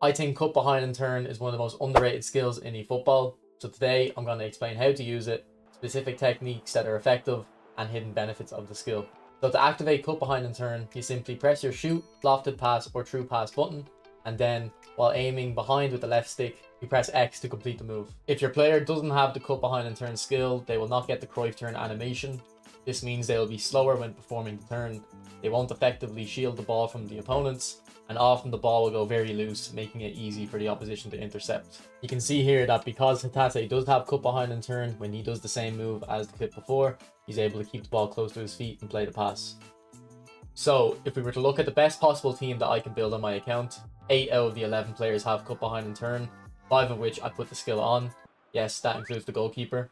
I think cut behind and turn is one of the most underrated skills in eFootball. So today I'm going to explain how to use it, specific techniques that are effective, and hidden benefits of the skill. So to activate cut behind and turn, you simply press your shoot, lofted pass or true pass button, and then while aiming behind with the left stick, you press X to complete the move. If your player doesn't have the cut behind and turn skill, they will not get the Cruyff turn animation. This means they will be slower when performing the turn. They won't effectively shield the ball from the opponents, and often the ball will go very loose, making it easy for the opposition to intercept. You can see here that because Hatate does have cut behind and turn, when he does the same move as the clip before, he's able to keep the ball close to his feet and play the pass. So if we were to look at the best possible team that I can build on my account, 8 out of the 11 players have cut behind and turn, 5 of which I put the skill on. Yes, that includes the goalkeeper.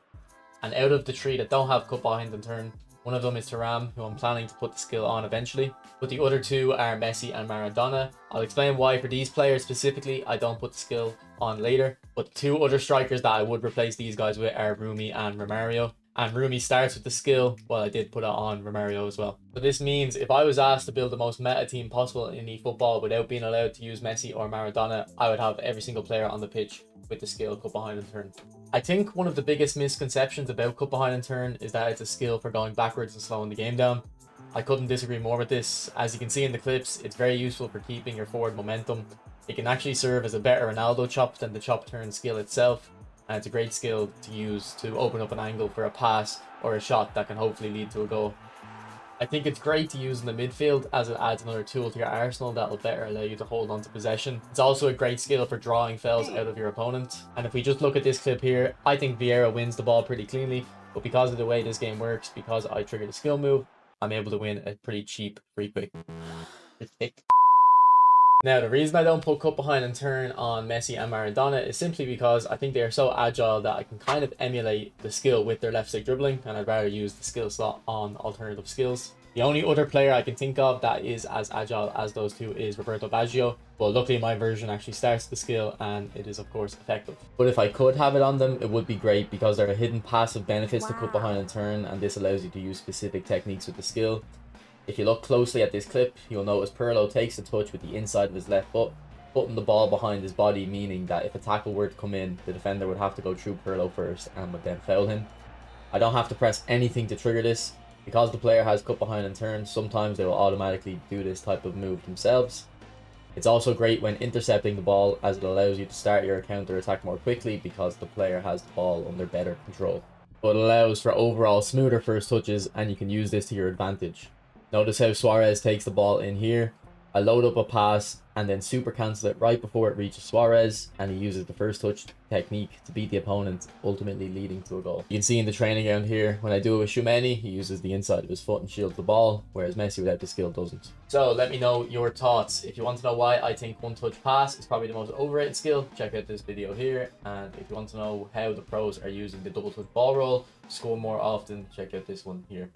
And out of the 3 that don't have cut behind and turn, one of them is Thuram, who I'm planning to put the skill on eventually. But the other 2 are Messi and Maradona. I'll explain why for these players specifically I don't put the skill on later. But the 2 other strikers that I would replace these guys with are Rumi and Romario. And Rumi starts with the skill, well, I did put it on Romario as well. So this means if I was asked to build the most meta team possible in eFootball without being allowed to use Messi or Maradona, I would have every single player on the pitch with the skill cut behind and turn. I think one of the biggest misconceptions about cut behind and turn is that it's a skill for going backwards and slowing the game down. I couldn't disagree more with this. As you can see in the clips, it's very useful for keeping your forward momentum. It can actually serve as a better Ronaldo chop than the chop turn skill itself. And it's a great skill to use to open up an angle for a pass or a shot that can hopefully lead to a goal. I think it's great to use in the midfield as it adds another tool to your arsenal that will better allow you to hold on to possession. It's also a great skill for drawing fouls out of your opponent. And if we just look at this clip here, I think Vieira wins the ball pretty cleanly, but because of the way this game works, because I triggered a skill move, I'm able to win a pretty cheap free kick. Now, the reason I don't put cut behind and turn on Messi and Maradona is simply because I think they are so agile that I can kind of emulate the skill with their left stick dribbling, and I'd rather use the skill slot on alternative skills. The only other player I can think of that is as agile as those 2 is Roberto Baggio, but luckily my version actually starts the skill and it is of course effective. But if I could have it on them, it would be great because there are hidden passive benefits to cut behind and turn, and this allows you to use specific techniques with the skill. If you look closely at this clip, you'll notice Pirlo takes the touch with the inside of his left foot, putting the ball behind his body, meaning that if a tackle were to come in, the defender would have to go through Pirlo first and would then foul him. I don't have to press anything to trigger this. Because the player has cut behind and turn, sometimes they will automatically do this type of move themselves. It's also great when intercepting the ball, as it allows you to start your counter attack more quickly because the player has the ball under better control. But it allows for overall smoother first touches, and you can use this to your advantage. Notice how Suarez takes the ball in here. I load up a pass and then super cancel it right before it reaches Suarez, and he uses the first touch technique to beat the opponent, ultimately leading to a goal. You can see in the training ground here, when I do it with Tchouaméni, he uses the inside of his foot and shields the ball, whereas Messi without the skill doesn't. So let me know your thoughts. If you want to know why I think one touch pass is probably the most overrated skill, check out this video here. And if you want to know how the pros are using the double touch ball roll to score more often, check out this one here.